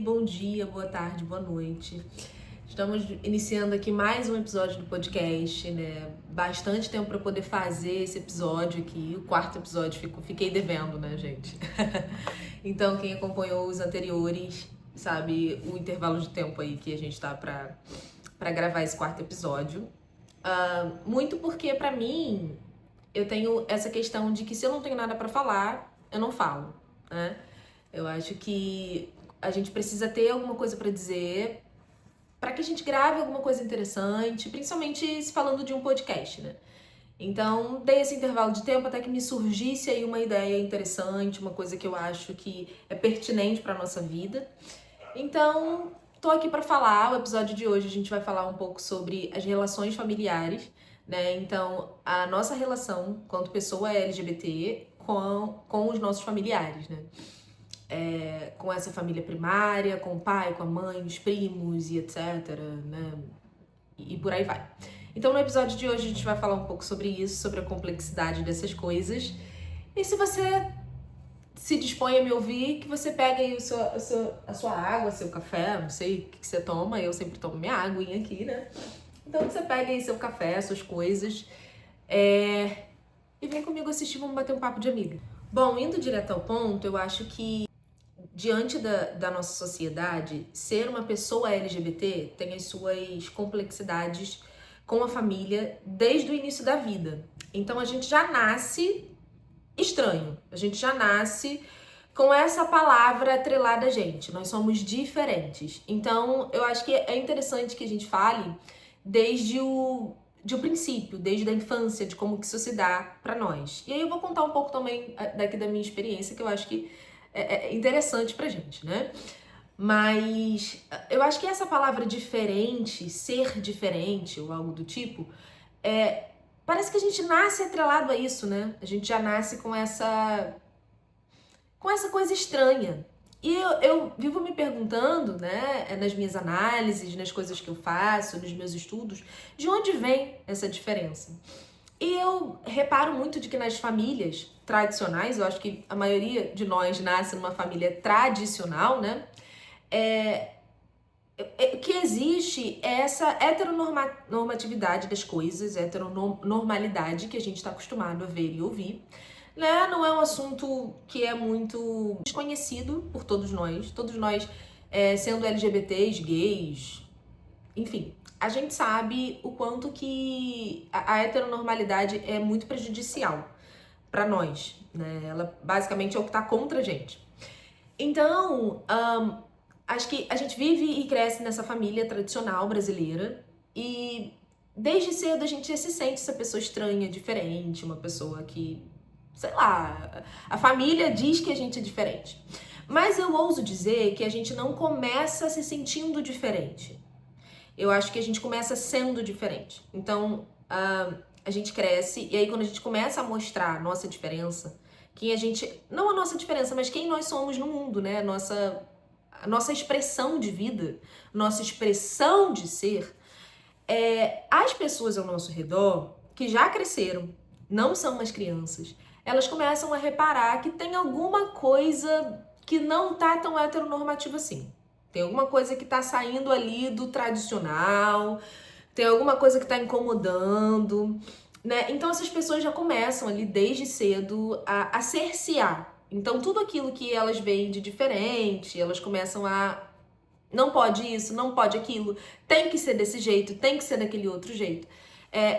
bom dia, boa tarde, boa noite. Estamos iniciando aqui mais um episódio do podcast, né? Bastante tempo para poder fazer esse episódio aqui, o quarto episódio, fiquei devendo, né, gente? Então, quem acompanhou os anteriores sabe o intervalo de tempo aí que a gente tá para gravar esse quarto episódio. Muito porque, para mim, eu tenho essa questão de que se eu não tenho nada para falar, eu não falo, né? Eu acho que a gente precisa ter alguma coisa para dizer para que a gente grave alguma coisa interessante, principalmente se falando de um podcast, né? Então, dei esse intervalo de tempo até que me surgisse aí uma ideia interessante, uma coisa que eu acho que é pertinente para nossa vida. Então, tô aqui para falar. O episódio de hoje a gente vai falar um pouco sobre as relações familiares, né? Então, a nossa relação quanto pessoa LGBT com os nossos familiares, né? Com essa família primária, com o pai, com a mãe, os primos e etc, né? E por aí vai. Então, no episódio de hoje a gente vai falar um pouco sobre isso, sobre a complexidade dessas coisas. E se você se dispõe a me ouvir, que você pegue aí a sua água, seu café, não sei o que você toma, eu sempre tomo minha aguinha aqui, né? Então você pega aí seu café, suas coisas, e vem comigo assistir, vamos bater um papo de amiga. Bom, indo direto ao ponto, eu acho que diante da nossa sociedade, ser uma pessoa LGBT tem as suas complexidades com a família desde o início da vida. Então a gente já nasce estranho, a gente já nasce com essa palavra atrelada a gente, nós somos diferentes. Então eu acho que é interessante que a gente fale desde o princípio, desde a infância, de como que isso se dá pra nós. E aí eu vou contar um pouco também daqui da minha experiência, que eu acho que é interessante pra gente, né? Mas eu acho que essa palavra diferente, ser diferente ou algo do tipo, parece que a gente nasce atrelado a isso, né? A gente já nasce com essa coisa estranha. E eu vivo me perguntando, né, nas minhas análises, nas coisas que eu faço, nos meus estudos, de onde vem essa diferença. E eu reparo muito de que nas famílias tradicionais, eu acho que a maioria de nós nasce numa família tradicional, né? Que existe essa heteronormatividade das coisas, heteronormalidade que a gente está acostumado a ver e ouvir. Né? Não é um assunto que é muito desconhecido por todos nós sendo LGBTs, gays, enfim. A gente sabe o quanto que a heteronormalidade é muito prejudicial para nós, né? Ela basicamente é o que tá contra a gente. Então, acho que a gente vive e cresce nessa família tradicional brasileira e desde cedo a gente já se sente essa pessoa estranha, diferente, uma pessoa que, sei lá, a família diz que a gente é diferente. Mas eu ouso dizer que a gente não começa se sentindo diferente. Eu acho que a gente começa sendo diferente. Então, a gente cresce e aí quando a gente começa a mostrar a nossa diferença, quem a gente, não a nossa diferença, mas quem nós somos no mundo, né? A nossa expressão de vida, nossa expressão de ser, as pessoas ao nosso redor, que já cresceram, não são mais crianças, elas começam a reparar que tem alguma coisa que não tá tão heteronormativa assim. Tem alguma coisa que tá saindo ali do tradicional, tem alguma coisa que tá incomodando, né? Então essas pessoas já começam ali desde cedo a cercear. Então tudo aquilo que elas veem de diferente, elas começam a não pode isso, não pode aquilo, tem que ser desse jeito, tem que ser daquele outro jeito.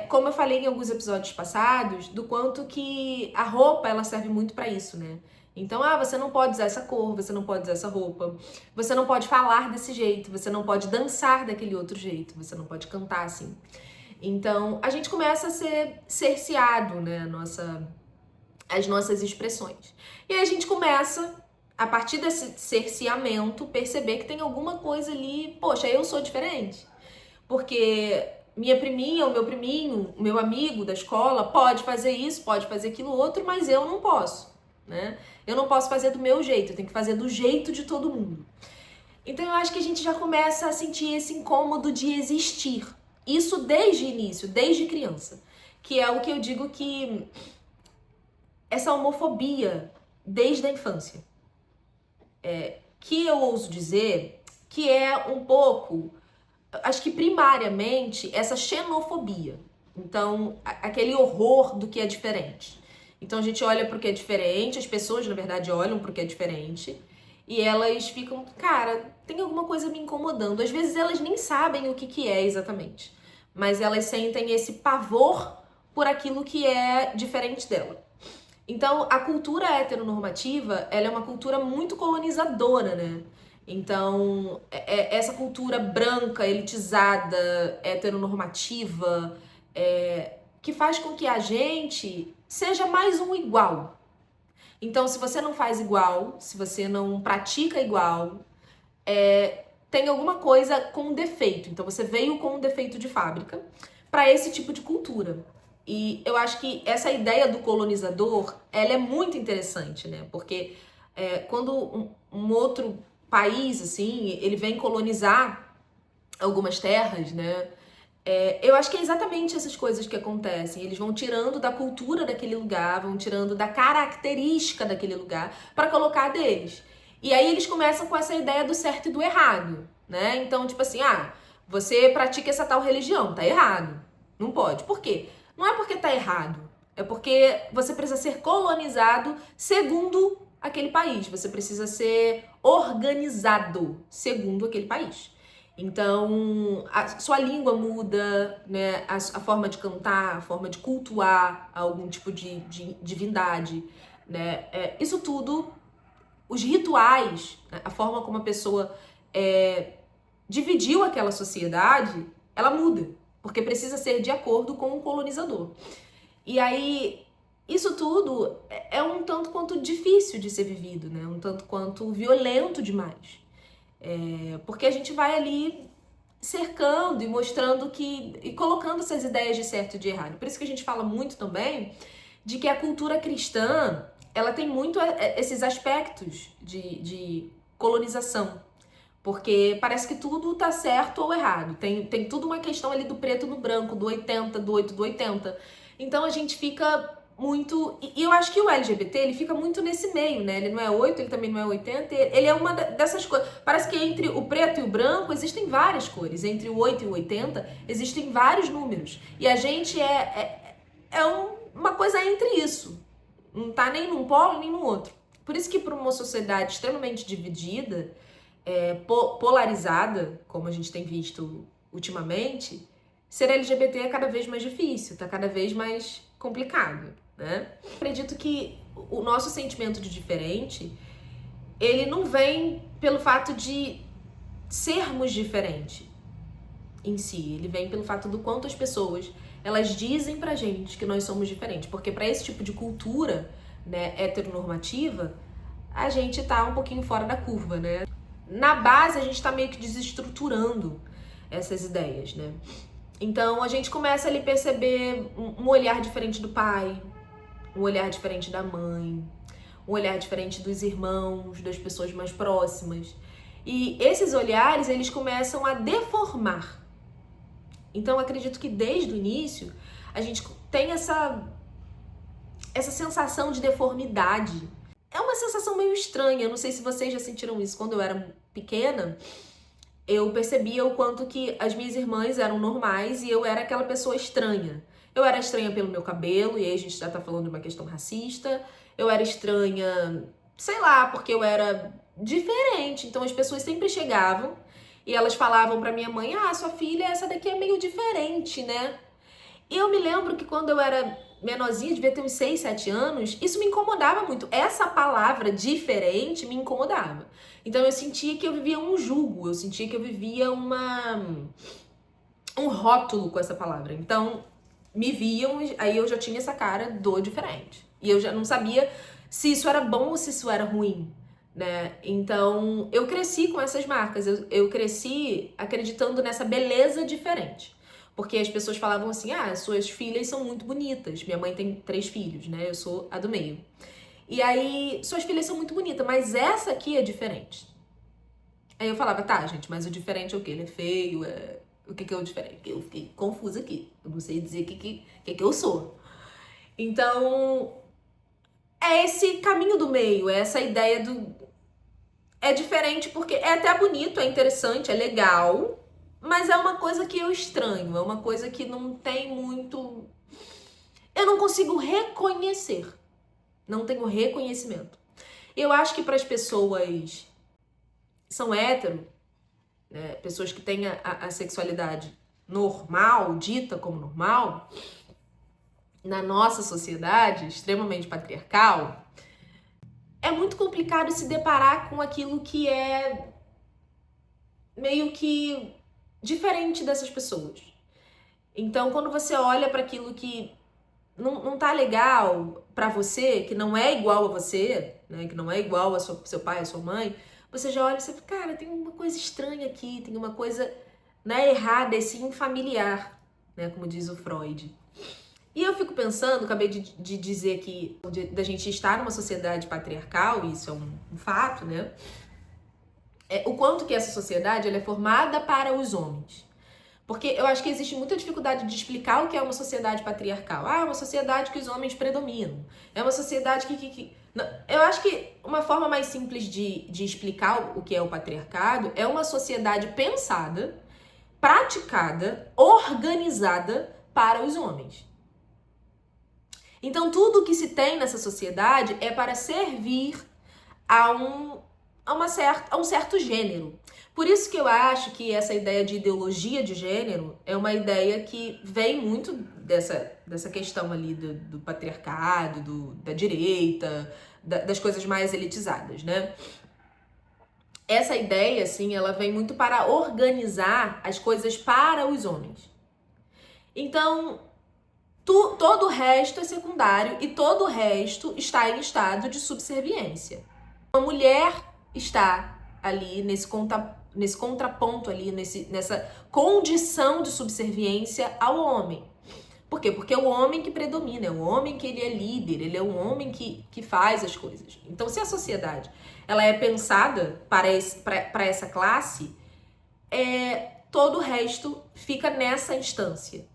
Como eu falei em alguns episódios passados, do quanto que a roupa ela serve muito pra isso, né? Então, você não pode usar essa cor, você não pode usar essa roupa, você não pode falar desse jeito, você não pode dançar daquele outro jeito, você não pode cantar assim. Então, a gente começa a ser cerceado, né, as nossas expressões. E aí a gente começa, a partir desse cerceamento, perceber que tem alguma coisa ali, poxa, eu sou diferente. Porque minha priminha, o meu priminho, o meu amigo da escola pode fazer isso, pode fazer aquilo outro, mas eu não posso, né? Eu não posso fazer do meu jeito, eu tenho que fazer do jeito de todo mundo. Então eu acho que a gente já começa a sentir esse incômodo de existir. Isso desde o início, desde criança. Que é o que eu digo que essa homofobia desde a infância. Que eu ouso dizer que é um pouco, acho que primariamente, essa xenofobia. Então, aquele horror do que é diferente. Então a gente olha pro que é diferente, as pessoas, na verdade, olham pro que é diferente, e elas ficam, cara, tem alguma coisa me incomodando. Às vezes elas nem sabem o que é exatamente, mas elas sentem esse pavor por aquilo que é diferente dela. Então, a cultura heteronormativa, ela é uma cultura muito colonizadora, né? Então, essa cultura branca, elitizada, heteronormativa, que faz com que a gente seja mais um igual. Então, se você não faz igual, se você não pratica igual, tem alguma coisa com defeito. Então, você veio com um defeito de fábrica para esse tipo de cultura. E eu acho que essa ideia do colonizador, ela é muito interessante, né? Porque quando um outro país, assim, ele vem colonizar algumas terras, né? Eu acho que é exatamente essas coisas que acontecem. Eles vão tirando da cultura daquele lugar, vão tirando da característica daquele lugar para colocar deles. E aí eles começam com essa ideia do certo e do errado, né? Então, tipo assim, você pratica essa tal religião, tá errado. Não pode. Por quê? Não é porque tá errado. É porque você precisa ser colonizado segundo aquele país. Você precisa ser organizado segundo aquele país. Então, a sua língua muda, né? A forma de cantar, a forma de cultuar algum tipo de divindade, né? Isso tudo, os rituais, né? A forma como a pessoa dividiu aquela sociedade, ela muda, porque precisa ser de acordo com o colonizador. E aí, isso tudo é um tanto quanto difícil de ser vivido, né? Um tanto quanto violento demais. Porque a gente vai ali cercando e mostrando e colocando essas ideias de certo e de errado. Por isso que a gente fala muito também de que a cultura cristã, ela tem muito esses aspectos de colonização. Porque parece que tudo tá certo ou errado. Tem tudo uma questão ali do preto no branco, do 80, do 8, do 80. Então a gente fica muito... E eu acho que o LGBT, ele fica muito nesse meio, né? Ele não é 8, ele também não é 80. Ele é uma dessas coisas. Parece que entre o preto e o branco existem várias cores. Entre o 8 e o 80 existem vários números. E a gente uma coisa entre isso. Não tá nem num polo nem no outro. Por isso que para uma sociedade extremamente dividida, polarizada, como a gente tem visto ultimamente, ser LGBT é cada vez mais difícil, tá cada vez mais complicado, né? Acredito que o nosso sentimento de diferente, ele não vem pelo fato de sermos diferentes em si, ele vem pelo fato do quanto as pessoas, elas dizem pra gente que nós somos diferentes, porque para esse tipo de cultura, né, heteronormativa, a gente tá um pouquinho fora da curva, né? Na base, a gente tá meio que desestruturando essas ideias, né? Então, a gente começa ali a perceber um olhar diferente do pai, um olhar diferente da mãe, um olhar diferente dos irmãos, das pessoas mais próximas. E esses olhares, eles começam a deformar. Então, eu acredito que desde o início, a gente tem essa sensação de deformidade. É uma sensação meio estranha, eu não sei se vocês já sentiram isso. Quando eu era pequena, eu percebia o quanto que as minhas irmãs eram normais e eu era aquela pessoa estranha. Eu era estranha pelo meu cabelo, e aí a gente já tá falando de uma questão racista. Eu era estranha, sei lá, porque eu era diferente. Então as pessoas sempre chegavam e elas falavam pra minha mãe: sua filha, essa daqui é meio diferente, né? E eu me lembro que quando eu era menorzinha, devia ter uns 6, 7 anos, isso me incomodava muito. Essa palavra diferente me incomodava. Então eu sentia que eu vivia um julgo, eu sentia que eu vivia um rótulo com essa palavra. Então me viam, aí eu já tinha essa cara do diferente. E eu já não sabia se isso era bom ou se isso era ruim, né? Então eu cresci com essas marcas, eu cresci acreditando nessa beleza diferente. Porque as pessoas falavam assim: suas filhas são muito bonitas. Minha mãe tem 3 filhos, né? Eu sou a do meio. E aí, suas filhas são muito bonitas, mas essa aqui é diferente. Aí eu falava: tá, gente, mas o diferente é o quê? Ele é feio? O que é o diferente? Eu fiquei confusa aqui. Eu não sei dizer o que eu sou. Então, é esse caminho do meio, é essa ideia é diferente porque é até bonito, é interessante, é legal, mas é uma coisa que eu estranho, é uma coisa que não tem muito... Eu não consigo reconhecer, não tenho reconhecimento. Eu acho que para as pessoas que são hétero, né, pessoas que têm a sexualidade normal, dita como normal, na nossa sociedade extremamente patriarcal, é muito complicado se deparar com aquilo que é meio que diferente dessas pessoas. Então, quando você olha para aquilo que não tá legal pra você, que não é igual a você, né, que não é igual a seu pai, a sua mãe, você já olha e você fala, cara, tem uma coisa estranha aqui, tem uma coisa, né, errada, esse infamiliar, né, como diz o Freud. E eu fico pensando, acabei de dizer aqui, da gente estar numa sociedade patriarcal, isso é um fato, né? O quanto que essa sociedade ela é formada para os homens. Porque eu acho que existe muita dificuldade de explicar o que é uma sociedade patriarcal. Ah, é uma sociedade que os homens predominam. É uma sociedade que... Não, eu acho que uma forma mais simples de explicar o que é o patriarcado é uma sociedade pensada, praticada, organizada para os homens. Então, tudo que se tem nessa sociedade é para servir a um certo gênero. Por isso que eu acho que essa ideia de ideologia de gênero é uma ideia que vem muito dessa questão ali do patriarcado, da direita, das coisas mais elitizadas, né? Essa ideia, assim, ela vem muito para organizar as coisas para os homens. Então, todo o resto é secundário e todo o resto está em estado de subserviência. Uma mulher está ali nesse contraponto ali, nessa condição de subserviência ao homem. Por quê? Porque é o homem que predomina, é o homem que ele é líder, ele é o homem que faz as coisas. Então, se a sociedade ela é pensada para essa classe, todo o resto fica nessa instância.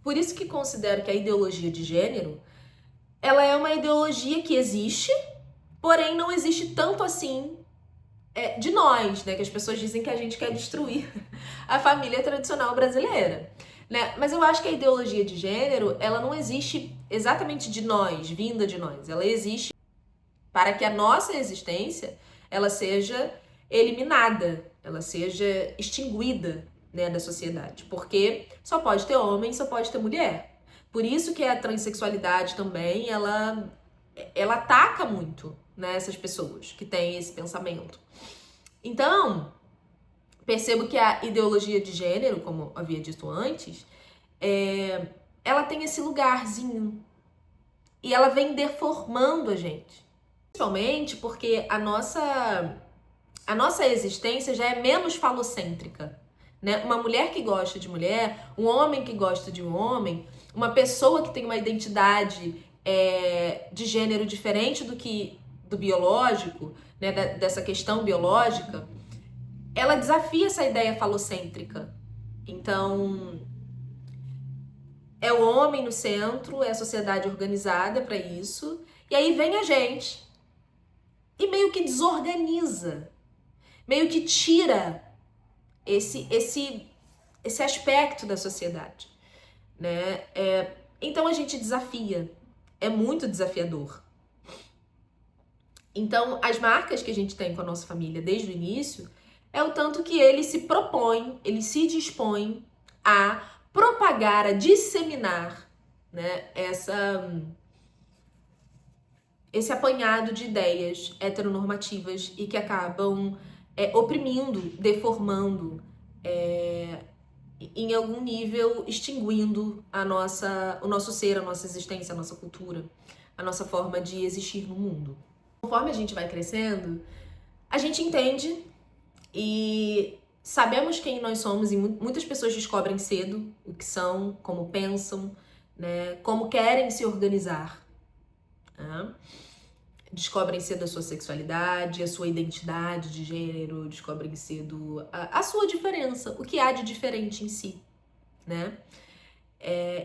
Por isso que considero que a ideologia de gênero ela é uma ideologia que existe, porém não existe tanto assim de nós, né? Que as pessoas dizem que a gente quer destruir a família tradicional brasileira, né? Mas eu acho que a ideologia de gênero, ela não existe exatamente de nós, vinda de nós. Ela existe para que a nossa existência, ela seja eliminada, ela seja extinguida, né, da sociedade. Porque só pode ter homem, só pode ter mulher. Por isso que a transexualidade também, ela ataca muito, né, essas pessoas que têm esse pensamento. Então, percebo que a ideologia de gênero, como havia dito antes, ela tem esse lugarzinho. E ela vem deformando a gente. Principalmente porque a nossa existência já é menos falocêntrica, né? Uma mulher que gosta de mulher, um homem que gosta de um homem, uma pessoa que tem uma identidade de gênero diferente do biológico, né? Dessa questão biológica, ela desafia essa ideia falocêntrica. Então, é o homem no centro, é a sociedade organizada para isso, e aí vem a gente e meio que desorganiza, meio que tira esse aspecto da sociedade, né? Então a gente desafia, é muito desafiador. Então as marcas que a gente tem com a nossa família desde o início é o tanto que ele se propõe, ele se dispõe a propagar, a disseminar, né, esse apanhado de ideias heteronormativas e que acabam oprimindo, deformando, em algum nível extinguindo o nosso ser, a nossa existência, a nossa cultura, a nossa forma de existir no mundo. Conforme a gente vai crescendo, a gente entende e sabemos quem nós somos e muitas pessoas descobrem cedo o que são, como pensam, né, como querem se organizar. Né? Descobrem cedo a sua sexualidade, a sua identidade de gênero, descobrem cedo a sua diferença, o que há de diferente em si, né?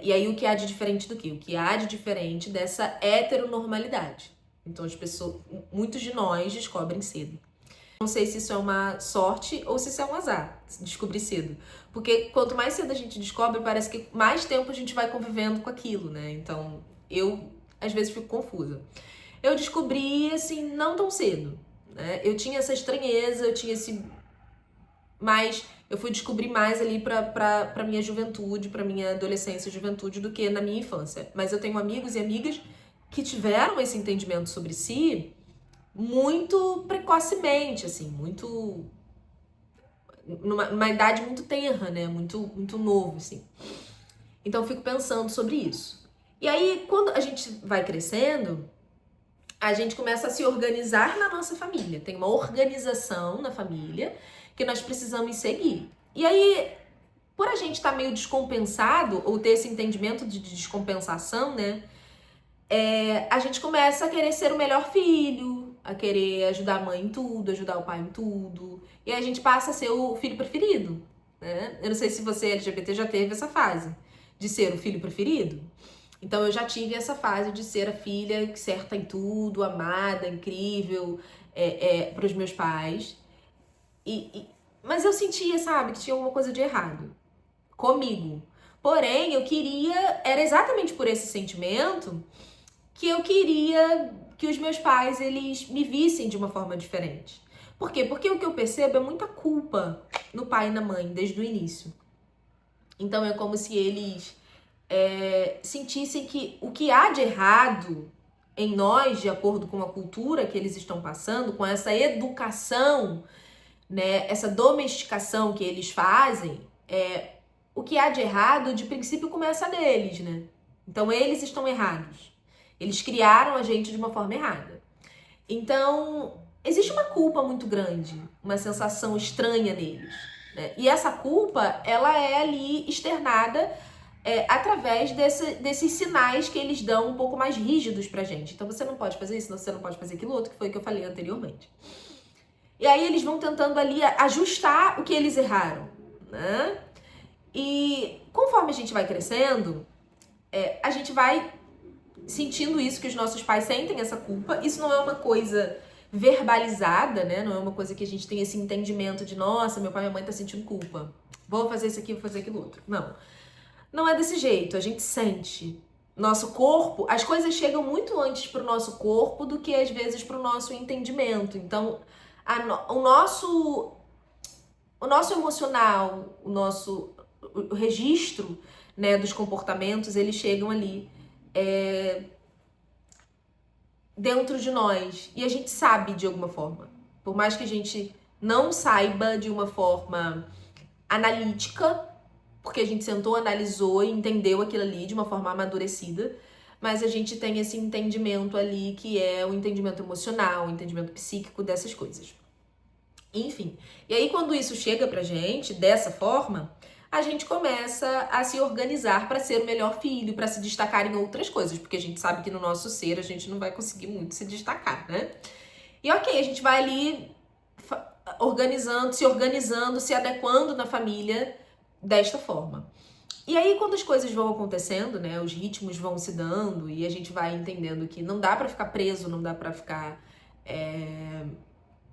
E aí o que há de diferente do quê? O que há de diferente dessa heteronormalidade. Então muitos de nós descobrem cedo. Não sei se isso é uma sorte ou se isso é um azar, descobrir cedo. Porque quanto mais cedo a gente descobre, parece que mais tempo a gente vai convivendo com aquilo, né? Então, eu, às vezes, fico confusa. Eu descobri, assim, não tão cedo, né? Eu tinha essa estranheza, eu tinha esse... Mas eu fui descobrir mais ali pra minha juventude, pra minha adolescência e juventude do que na minha infância. Mas eu tenho amigos e amigas que tiveram esse entendimento sobre si muito precocemente, assim, muito... numa idade muito tenra, né? Muito novo, assim. Então eu fico pensando sobre isso. E aí, quando a gente vai crescendo, a gente começa a se organizar na nossa família. Tem uma organização na família que nós precisamos seguir. E aí, por a gente estar meio descompensado, ou ter esse entendimento de descompensação, né? A gente começa a querer ser o melhor filho, a querer ajudar a mãe em tudo, ajudar o pai em tudo. E aí a gente passa a ser o filho preferido, né? Eu não sei se você, LGBT, já teve essa fase de ser o filho preferido. Então eu já tive essa fase de ser a filha certa em tudo, amada, incrível, para os meus pais. Mas eu sentia, sabe, que tinha alguma coisa de errado comigo. Porém, eu queria, era exatamente por esse sentimento que eu queria que os meus pais, eles me vissem de uma forma diferente. Por quê? Porque o que eu percebo é muita culpa no pai e na mãe, desde o início. Então é como se eles sentissem que o que há de errado em nós, de acordo com a cultura que eles estão passando, com essa educação, né, essa domesticação que eles fazem, o que há de errado, de princípio, começa neles, né? Então, eles estão errados. Eles criaram a gente de uma forma errada. Então, existe uma culpa muito grande, uma sensação estranha neles, né? E essa culpa, ela é ali externada através desses sinais que eles dão um pouco mais rígidos pra gente. Então, você não pode fazer isso, você não pode fazer aquilo outro, que foi o que eu falei anteriormente. E aí eles vão tentando ali ajustar o que eles erraram, né? E conforme a gente vai crescendo, a gente vai sentindo isso, que os nossos pais sentem essa culpa. Isso não é uma coisa verbalizada, né? Não é uma coisa que a gente tem esse entendimento de, nossa, meu pai e minha mãe tá sentindo culpa. Vou fazer isso aqui, vou fazer aquilo outro. Não. Não é desse jeito, a gente sente. Nosso corpo, as coisas chegam muito antes pro nosso corpo do que às vezes pro nosso entendimento. Então, o nosso emocional, o registro, né, dos comportamentos, eles chegam ali dentro de nós. E a gente sabe de alguma forma. Por mais que a gente não saiba de uma forma analítica, porque a gente sentou, analisou e entendeu aquilo ali de uma forma amadurecida, mas a gente tem esse entendimento ali que é o entendimento emocional, o entendimento psíquico dessas coisas. Enfim, e aí quando isso chega pra gente dessa forma, a gente começa a se organizar para ser o melhor filho, para se destacar em outras coisas, porque a gente sabe que no nosso ser a gente não vai conseguir muito se destacar, né? E ok, a gente vai ali se organizando, se adequando na família desta forma. E aí, quando as coisas vão acontecendo, né, os ritmos vão se dando e a gente vai entendendo que não dá pra ficar preso, não dá pra ficar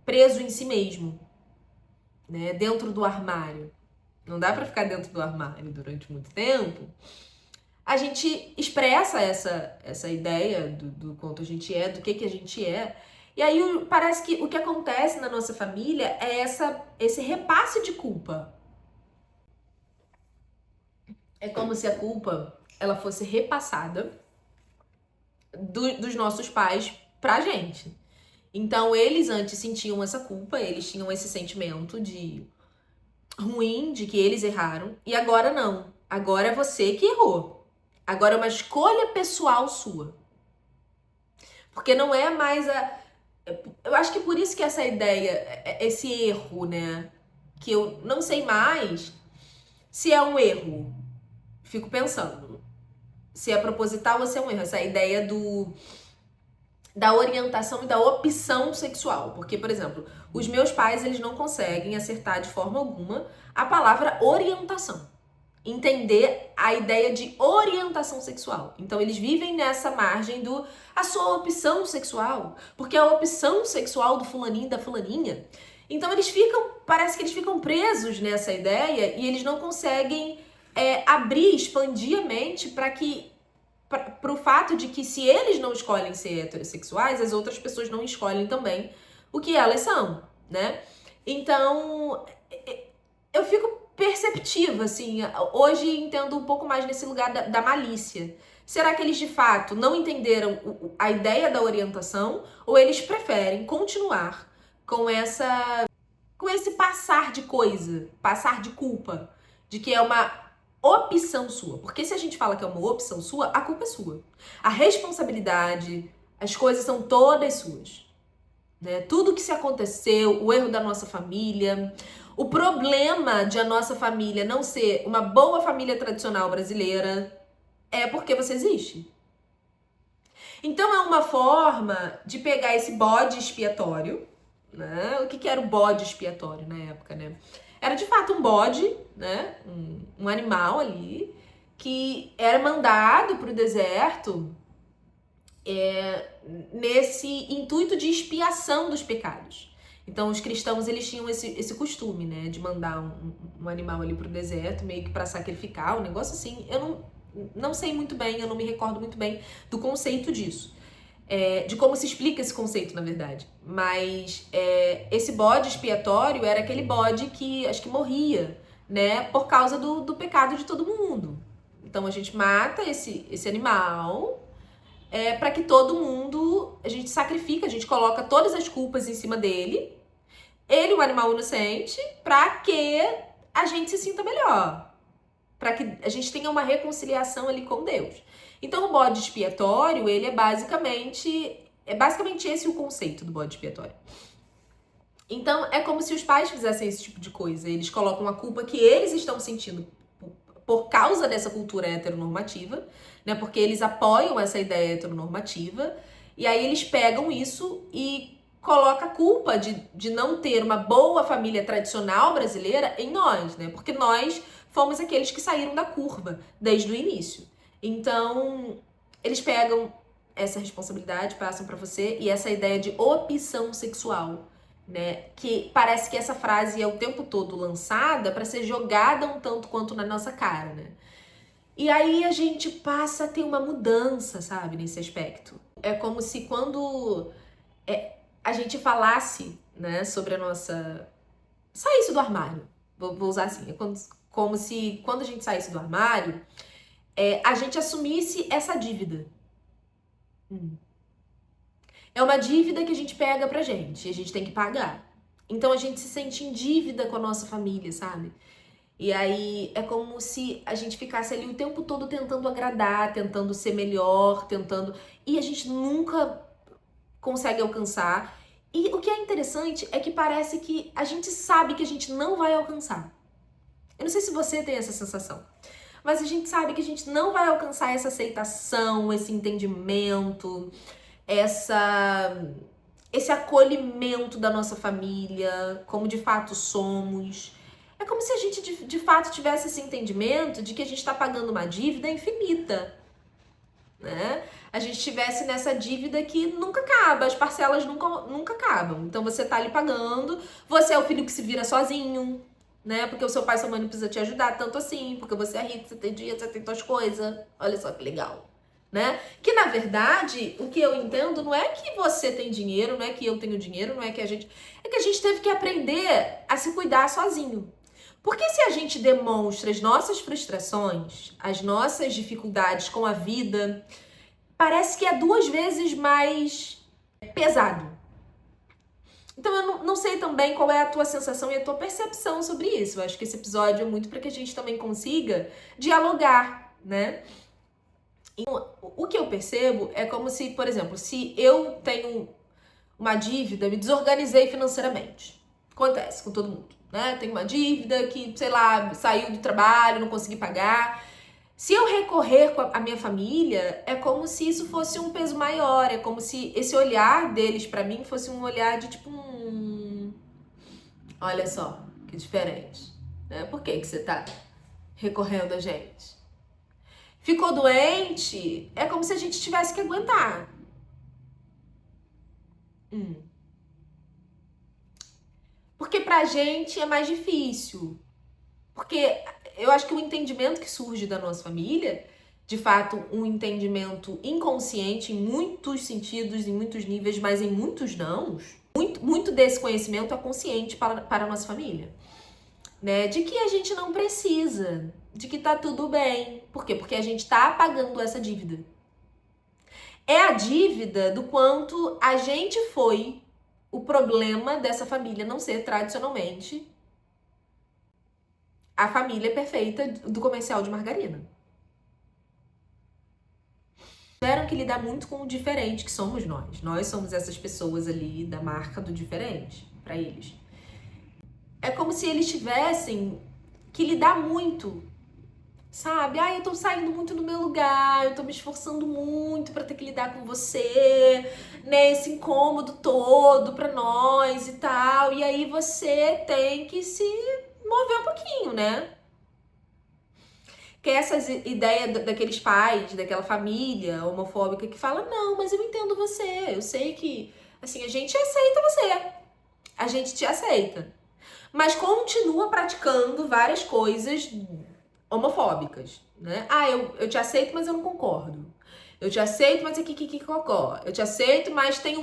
preso em si mesmo, né, dentro do armário. Não dá pra ficar dentro do armário durante muito tempo. A gente expressa essa ideia do quanto a gente é, do que a gente é. E aí parece que o que acontece na nossa família é esse repasse de culpa. É como se a culpa ela fosse repassada dos nossos pais pra gente. Então, eles antes sentiam essa culpa, eles tinham esse sentimento de ruim, de que eles erraram, e agora não. Agora é você que errou. Agora é uma escolha pessoal sua. Porque não é mais eu acho que por isso que essa ideia, esse erro, né? Que eu não sei mais se é um erro. Fico pensando se é proposital ou se é um erro. Essa ideia da orientação e da opção sexual. Porque, por exemplo, os meus pais, eles não conseguem acertar de forma alguma a palavra orientação. Entender a ideia de orientação sexual. Então, eles vivem nessa margem a sua opção sexual. Porque a opção sexual do fulaninho e da fulaninha Então parece que eles ficam presos nessa ideia e eles não conseguem expandir a mente para o fato de que se eles não escolhem ser heterossexuais, as outras pessoas não escolhem também o que elas são, né? Então, eu fico perceptiva, assim, hoje entendo um pouco mais nesse lugar da malícia. Será que eles, de fato, não entenderam a ideia da orientação ou eles preferem continuar com esse passar de coisa, passar de culpa, de que é uma opção sua? Porque se a gente fala que é uma opção sua, a culpa é sua. A responsabilidade, as coisas são todas suas, né? Tudo que se aconteceu, o erro da nossa família, o problema de a nossa família não ser uma boa família tradicional brasileira é porque você existe. Então é uma forma de pegar esse bode expiatório, né? O que era o bode expiatório na época, né? Era de fato um bode, né? Um animal ali que era mandado para o deserto nesse intuito de expiação dos pecados. Então os cristãos eles tinham esse costume, né? De mandar um animal ali para o deserto, meio que para sacrificar, um negócio assim. Eu não sei muito bem, eu não me recordo muito bem do conceito disso. De como se explica esse conceito, na verdade. Mas esse bode expiatório era aquele bode que acho que morria, né, por causa do pecado de todo mundo. Então a gente mata esse animal para que todo mundo, a gente sacrifica, a gente coloca todas as culpas em cima dele, ele, o animal inocente, para que a gente se sinta melhor, para que a gente tenha uma reconciliação ali com Deus. Então o bode expiatório, ele é basicamente esse o conceito do bode expiatório. Então é como se os pais fizessem esse tipo de coisa, eles colocam a culpa que eles estão sentindo por causa dessa cultura heteronormativa, né? Porque eles apoiam essa ideia heteronormativa, e aí eles pegam isso e colocam a culpa de não ter uma boa família tradicional brasileira em nós, né? Porque nós fomos aqueles que saíram da curva desde o início. Então, eles pegam essa responsabilidade, passam pra você, e essa ideia de opção sexual, né? Que parece que essa frase é o tempo todo lançada para ser jogada um tanto quanto na nossa cara, né? E aí a gente passa a ter uma mudança, sabe, nesse aspecto. É como se quando a gente falasse, né, sobre a nossa... saísse do armário. Vou usar assim. Como se quando a gente saísse do armário, a gente assumisse essa dívida. É uma dívida que a gente pega pra gente, e a gente tem que pagar. Então a gente se sente em dívida com a nossa família, sabe? E aí é como se a gente ficasse ali o tempo todo tentando agradar, tentando ser melhor, e a gente nunca consegue alcançar. E o que é interessante é que parece que a gente sabe que a gente não vai alcançar. Eu não sei se você tem essa sensação, mas a gente sabe que a gente não vai alcançar essa aceitação, esse entendimento, esse acolhimento da nossa família, como de fato somos. É como se a gente de fato tivesse esse entendimento de que a gente está pagando uma dívida infinita, né? A gente tivesse nessa dívida que nunca acaba, as parcelas nunca acabam. Então você tá ali pagando, você é o filho que se vira sozinho, né? Porque o seu pai e sua mãe não precisa te ajudar tanto assim, porque você é rico, você tem dinheiro, você tem suas coisas. Olha só que legal, né? Que na verdade, o que eu entendo não é que você tem dinheiro, não é que eu tenho dinheiro, não é que a gente... É que a gente teve que aprender a se cuidar sozinho. Porque se a gente demonstra as nossas frustrações, as nossas dificuldades com a vida, parece que é 2 vezes mais pesado. Então eu não sei também qual é a tua sensação e a tua percepção sobre isso. Eu acho que esse episódio é muito para que a gente também consiga dialogar, né? E o que eu percebo é como se, por exemplo, se eu tenho uma dívida, me desorganizei financeiramente. Acontece com todo mundo, né? Tem uma dívida que, sei lá, saiu do trabalho, não consegui pagar. Se eu recorrer com a minha família, é como se isso fosse um peso maior, é como se esse olhar deles pra mim fosse um olhar de tipo, olha só, que diferente, né? Por que você tá recorrendo a gente? Ficou doente, é como se a gente tivesse que aguentar. Porque pra gente é mais difícil. Porque eu acho que o entendimento que surge da nossa família, de fato, um entendimento inconsciente em muitos sentidos, em muitos níveis, mas em muitos não. Muito desse conhecimento é consciente para a nossa família. Né? De que a gente não precisa, de que tá tudo bem. Por quê? Porque a gente tá pagando essa dívida. É a dívida do quanto a gente foi o problema dessa família não ser tradicionalmente a família perfeita do comercial de margarina. Tiveram que lidar muito com o diferente que somos nós. Nós somos essas pessoas ali da marca do diferente para eles. É como se eles tivessem que lidar muito, sabe? Ah, eu tô saindo muito do meu lugar, eu tô me esforçando muito pra ter que lidar com você, né? Esse incômodo todo pra nós e tal. E aí você tem que se mover um pouquinho, né? Que é essas ideias daqueles pais, daquela família homofóbica que fala, não, mas eu entendo você, eu sei que, assim, a gente aceita você, a gente te aceita. Mas continua praticando várias coisas homofóbicas, né? Ah, eu te aceito, mas eu não concordo. Eu te aceito, mas é cocó. Eu te aceito, mas tem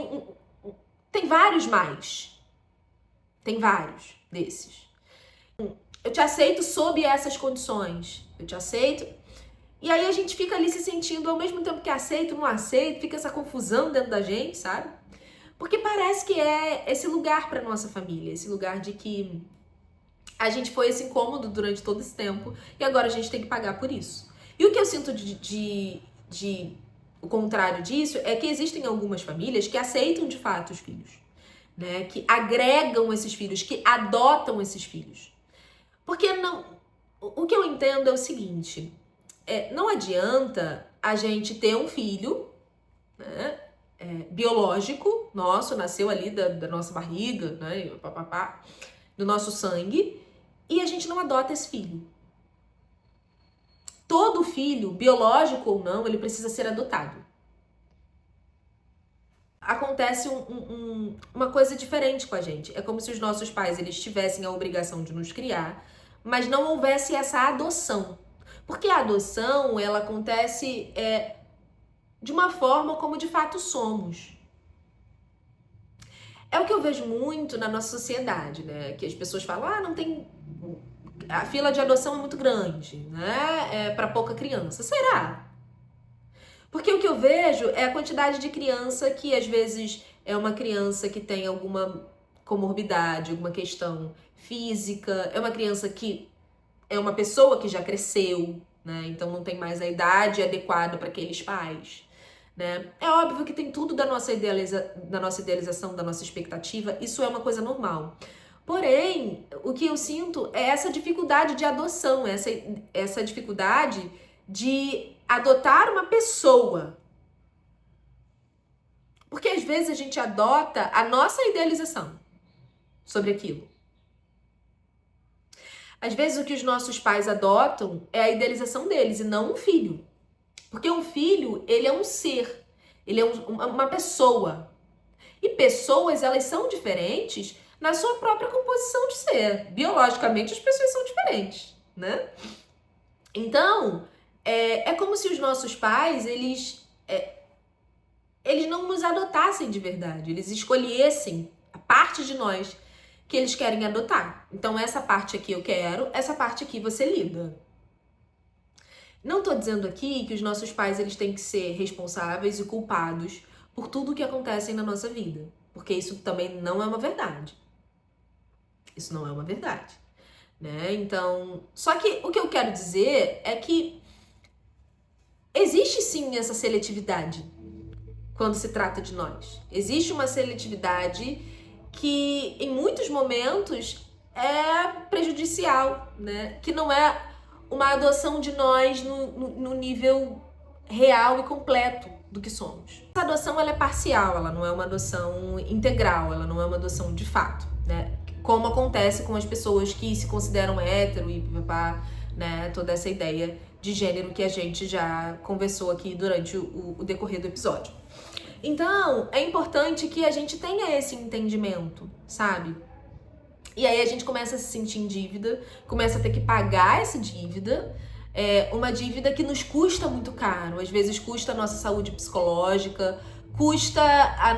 tem vários mais. Tem vários desses. Eu te aceito sob essas condições. Eu te aceito. E aí a gente fica ali se sentindo, ao mesmo tempo que aceito, não aceito, fica essa confusão dentro da gente, sabe? Porque parece que é esse lugar para nossa família, esse lugar de que a gente foi esse incômodo durante todo esse tempo e agora a gente tem que pagar por isso. E o que eu sinto o contrário disso é que existem algumas famílias que aceitam de fato os filhos, né? Que agregam esses filhos, que adotam esses filhos. Porque não, o que eu entendo é o seguinte, não adianta a gente ter um filho, né? Biológico nosso, nasceu ali da nossa barriga, né, do nosso sangue, e a gente não adota esse filho. Todo filho, biológico ou não, ele precisa ser adotado. Acontece uma coisa diferente com a gente. É como se os nossos pais eles tivessem a obrigação de nos criar, mas não houvesse essa adoção. Porque a adoção, ela acontece de uma forma como de fato somos. É o que eu vejo muito na nossa sociedade, né? Que as pessoas falam, não tem... A fila de adoção é muito grande, né? É para pouca criança. Será? Porque o que eu vejo é a quantidade de criança que às vezes é uma criança que tem alguma comorbidade, alguma questão física, é uma criança que é uma pessoa que já cresceu, né? Então não tem mais a idade adequada para aqueles pais. Né? É óbvio que tem tudo da nossa idealização, da nossa expectativa, isso é uma coisa normal. Porém, o que eu sinto é essa dificuldade de adoção, essa dificuldade de adotar uma pessoa. Porque às vezes a gente adota a nossa idealização sobre aquilo. Às vezes o que os nossos pais adotam é a idealização deles e não um filho. Porque um filho, ele é um ser, ele é uma pessoa. E pessoas, elas são diferentes na sua própria composição de ser. Biologicamente, as pessoas são diferentes, né? Então, é como se os nossos pais, eles não nos adotassem de verdade. Eles escolhessem a parte de nós que eles querem adotar. Então, essa parte aqui eu quero, essa parte aqui você lida. Não tô dizendo aqui que os nossos pais eles têm que ser responsáveis e culpados por tudo o que acontece na nossa vida. Porque isso também não é uma verdade. Isso não é uma verdade. Né? Então, só que o que eu quero dizer é que existe sim essa seletividade quando se trata de nós. Existe uma seletividade que em muitos momentos é prejudicial, né? Que não é uma adoção de nós no nível real e completo do que somos. Essa adoção ela é parcial, ela não é uma adoção integral, ela não é uma adoção de fato, né? Como acontece com as pessoas que se consideram hétero e né? Toda essa ideia de gênero que a gente já conversou aqui durante o decorrer do episódio. Então, é importante que a gente tenha esse entendimento, sabe? E aí a gente começa a se sentir em dívida, começa a ter que pagar essa dívida, uma dívida que nos custa muito caro. Às vezes custa a nossa saúde psicológica, custa a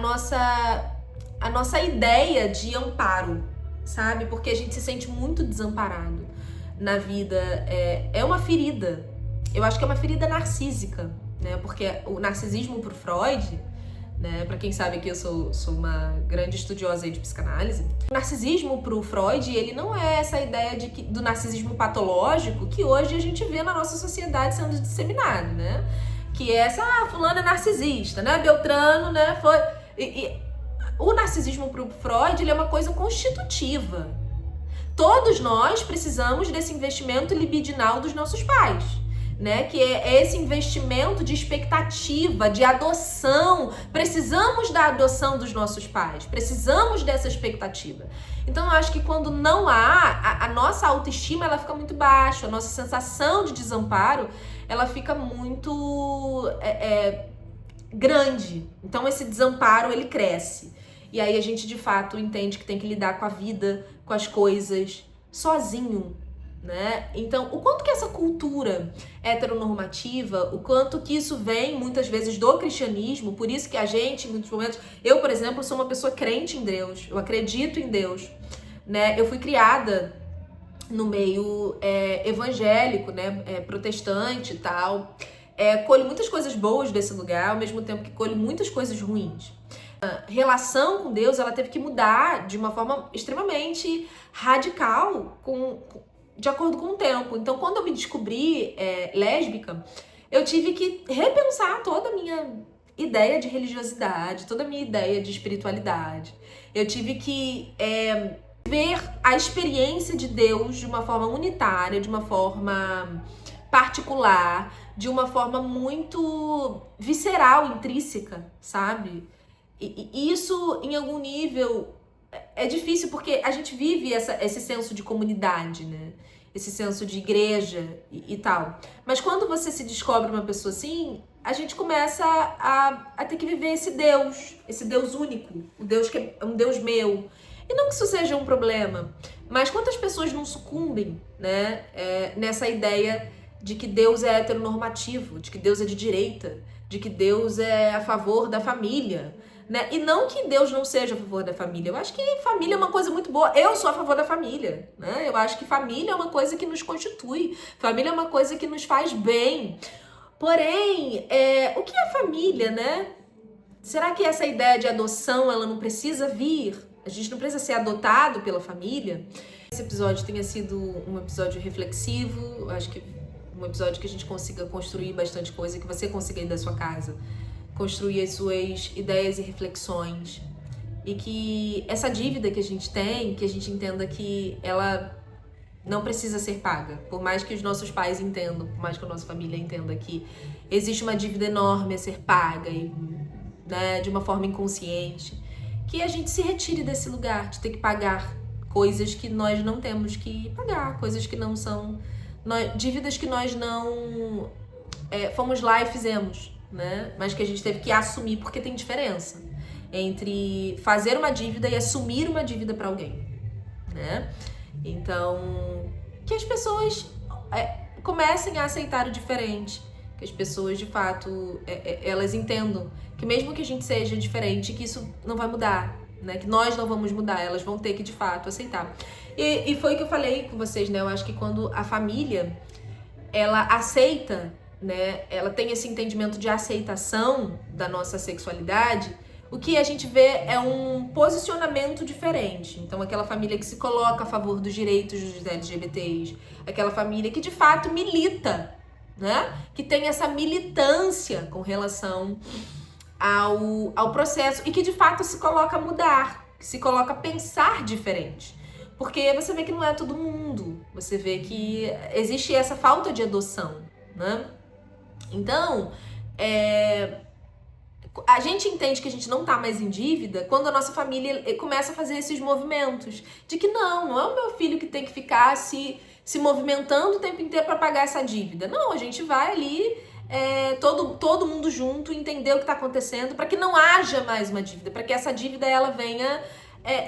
nossa ideia de amparo, sabe? Porque a gente se sente muito desamparado na vida. É uma ferida. Eu acho que é uma ferida narcísica, né? Porque o narcisismo pro Freud, né? Para quem sabe que eu sou uma grande estudiosa aí de psicanálise. O narcisismo pro Freud, ele não é essa ideia do narcisismo patológico que hoje a gente vê na nossa sociedade sendo disseminado, né? Que é essa, fulano é narcisista, né? Beltrano, né? Foi... O narcisismo pro Freud, ele é uma coisa constitutiva. Todos nós precisamos desse investimento libidinal dos nossos pais, né? Que é esse investimento de expectativa, de adoção. Precisamos da adoção dos nossos pais, precisamos dessa expectativa. Então eu acho que quando não há, a nossa autoestima ela fica muito baixa, a nossa sensação de desamparo ela fica muito grande. Então esse desamparo ele cresce. E aí a gente de fato entende que tem que lidar com a vida, com as coisas, sozinho, né? Então, o quanto que essa cultura heteronormativa, o quanto que isso vem muitas vezes do cristianismo, por isso que a gente, em muitos momentos, eu, por exemplo, sou uma pessoa crente em Deus, eu acredito em Deus, né? Eu fui criada no meio evangélico, né? Protestante e tal. Colho muitas coisas boas desse lugar, ao mesmo tempo que colho muitas coisas ruins. A relação com Deus, ela teve que mudar de uma forma extremamente radical de acordo com o tempo. Então, quando eu me descobri lésbica, eu tive que repensar toda a minha ideia de religiosidade, toda a minha ideia de espiritualidade. Eu tive que ver a experiência de Deus de uma forma unitária, de uma forma particular, de uma forma muito visceral, intrínseca, sabe? E isso, em algum nível, é difícil porque a gente vive esse senso de comunidade, né? Esse senso de igreja e tal. Mas quando você se descobre uma pessoa assim, a gente começa a ter que viver esse Deus único, o Deus que é um Deus meu. E não que isso seja um problema, mas quantas pessoas não sucumbem, né? Nessa ideia de que Deus é heteronormativo, de que Deus é de direita, de que Deus é a favor da família, né? E não que Deus não seja a favor da família. Eu acho que família é uma coisa muito boa. Eu sou a favor da família, né? Eu acho que família é uma coisa que nos constitui. Família é uma coisa que nos faz bem. Porém, o que é família, né? Será que essa ideia de adoção, ela não precisa vir? A gente não precisa ser adotado pela família? Esse episódio tenha sido um episódio reflexivo. Eu acho que um episódio que a gente consiga construir bastante coisa, que você consiga ir da sua casa construir as suas ideias e reflexões, e que essa dívida que a gente tem, que a gente entenda que ela não precisa ser paga, por mais que os nossos pais entendam, por mais que a nossa família entenda que existe uma dívida enorme a ser paga, e, né, de uma forma inconsciente, que a gente se retire desse lugar de ter que pagar coisas que nós não temos que pagar, coisas que não são, dívidas que nós não fomos lá e fizemos, né? Mas que a gente teve que assumir, porque tem diferença entre fazer uma dívida e assumir uma dívida para alguém, né? Então, que as pessoas comecem a aceitar o diferente, que as pessoas de fato elas entendam que mesmo que a gente seja diferente, que isso não vai mudar, né? Que nós não vamos mudar, elas vão ter que de fato aceitar. E foi o que eu falei com vocês, né? Eu acho que quando a família ela aceita, né, ela tem esse entendimento de aceitação da nossa sexualidade, o que a gente vê é um posicionamento diferente. Então, aquela família que se coloca a favor dos direitos dos LGBTs, aquela família que de fato milita, né, que tem essa militância com relação ao processo e que de fato se coloca a mudar, que se coloca a pensar diferente. Porque você vê que não é todo mundo, você vê que existe essa falta de adoção, né? Então, a gente entende que a gente não tá mais em dívida quando a nossa família começa a fazer esses movimentos de que não é o meu filho que tem que ficar se movimentando o tempo inteiro para pagar essa dívida. Não, a gente vai ali, todo mundo junto, entender o que tá acontecendo para que não haja mais uma dívida, para que essa dívida ela venha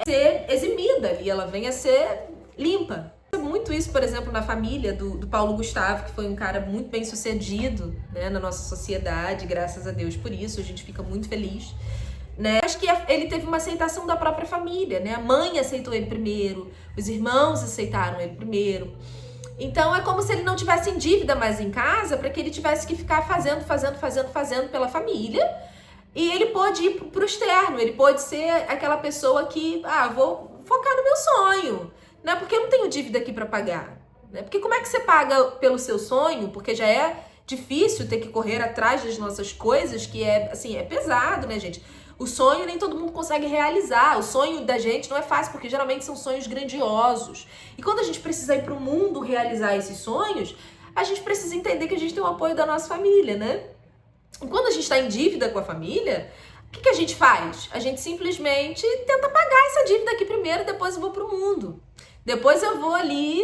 ser eximida ali, ela vem a ser limpa. Muito isso, por exemplo, na família do Paulo Gustavo, que foi um cara muito bem sucedido, né, na nossa sociedade, graças a Deus por isso, a gente fica muito feliz, né? Acho que ele teve uma aceitação da própria família, né? A mãe aceitou ele primeiro, os irmãos aceitaram ele primeiro. Então é como se ele não tivesse em dívida mais em casa, para que ele tivesse que ficar fazendo pela família. E ele pôde ir pro externo, ele pôde ser aquela pessoa que, vou focar no meu sonho, né? Porque eu não tenho dívida aqui para pagar, né? Porque como é que você paga pelo seu sonho? Porque já é difícil ter que correr atrás das nossas coisas, que é pesado, né, gente? O sonho nem todo mundo consegue realizar. O sonho da gente não é fácil, porque geralmente são sonhos grandiosos. E quando a gente precisa ir para o mundo realizar esses sonhos, a gente precisa entender que a gente tem o apoio da nossa família, né? E quando a gente está em dívida com a família, o que a gente faz? A gente simplesmente tenta pagar essa dívida aqui primeiro, depois eu vou para o mundo. Depois eu vou ali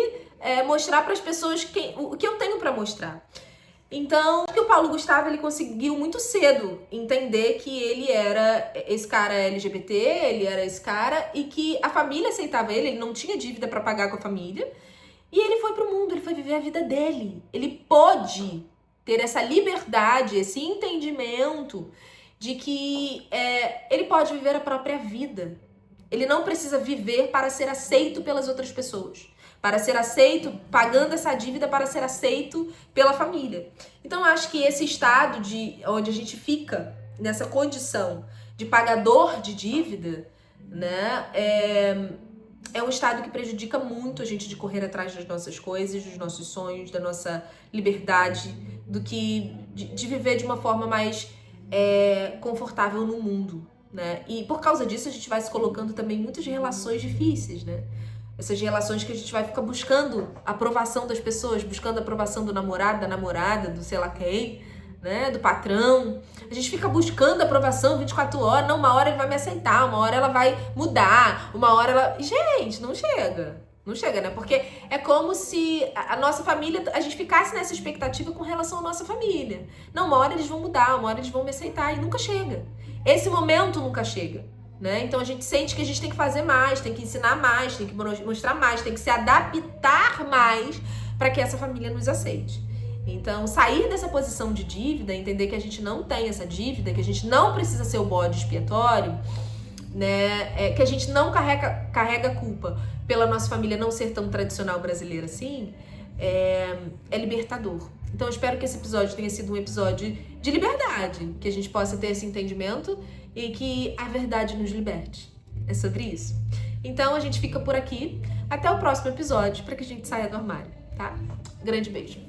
mostrar para as pessoas o que eu tenho para mostrar. Então, o Paulo Gustavo, ele conseguiu muito cedo entender que ele era esse cara LGBT, ele era esse cara, e que a família aceitava ele não tinha dívida para pagar com a família, e ele foi pro mundo, ele foi viver a vida dele. Ele pôde ter essa liberdade, esse entendimento de que ele pode viver a própria vida. Ele não precisa viver para ser aceito pelas outras pessoas, para ser aceito, pagando essa dívida para ser aceito pela família. Então, eu acho que esse estado onde a gente fica nessa condição de pagador de dívida, né, é um estado que prejudica muito a gente de correr atrás das nossas coisas, dos nossos sonhos, da nossa liberdade, do que de viver de uma forma mais confortável no mundo, né? E por causa disso, a gente vai se colocando também em muitas relações difíceis, né? Essas relações que a gente vai ficar buscando a aprovação das pessoas, buscando a aprovação do namorado, da namorada, do sei lá quem, né? Do patrão. A gente fica buscando a aprovação 24 horas. Não, uma hora ele vai me aceitar, uma hora ela vai mudar, uma hora ela... Gente, não chega. Não chega, né? Porque é como se a nossa família, a gente ficasse nessa expectativa com relação à nossa família. Não, uma hora eles vão mudar, uma hora eles vão me aceitar. E nunca chega. Esse momento nunca chega. Né? Então a gente sente que a gente tem que fazer mais, tem que ensinar mais, tem que mostrar mais, tem que se adaptar mais para que essa família nos aceite. Então sair dessa posição de dívida, entender que a gente não tem essa dívida, que a gente não precisa ser o bode expiatório, né? Que a gente não carrega culpa pela nossa família não ser tão tradicional brasileira assim, é libertador. Então eu espero que esse episódio tenha sido um episódio de liberdade, que a gente possa ter esse entendimento e que a verdade nos liberte. É sobre isso. Então a gente fica por aqui. Até o próximo episódio, para que a gente saia do armário, tá? Grande beijo.